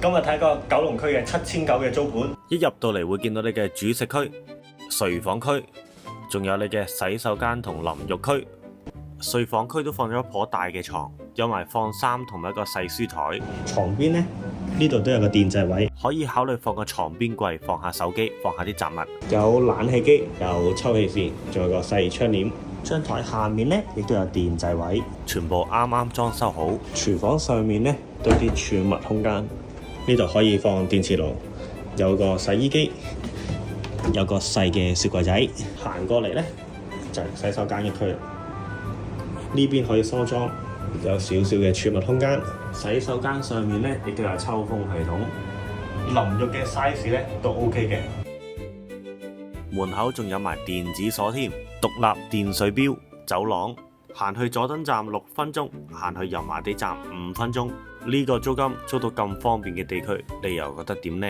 今日睇個九龍區嘅7900嘅租盤，一入到嚟會見到你嘅主食區、睡房區，仲有你嘅洗手間同淋浴區。睡房區都放咗一棵大嘅床，有埋放衫同埋一個細書台。床邊呢度都有個電掣位，可以考慮放個床邊櫃，放下手機，放下啲雜物。有冷氣機，有抽氣扇，仲有個細窗簾。張台下面呢亦都有電掣位，全部啱啱裝修好。廚房上面呢都有啲儲物空間，呢度可以放電磁爐，有個洗衣機，有個細嘅雪櫃仔。行過嚟呢就係洗手間嘅區，呢邊可以梳妝，有少少嘅儲物空間。洗手間上面呢亦都有抽風系統，淋浴嘅 size 呢都 OK 嘅。門口仲有埋電子鎖添，獨立電水錶，走廊行去佐敦站6分鐘，行去油麻地站5分鐘。呢個租金租到咁方便嘅地區，你又覺得點呢？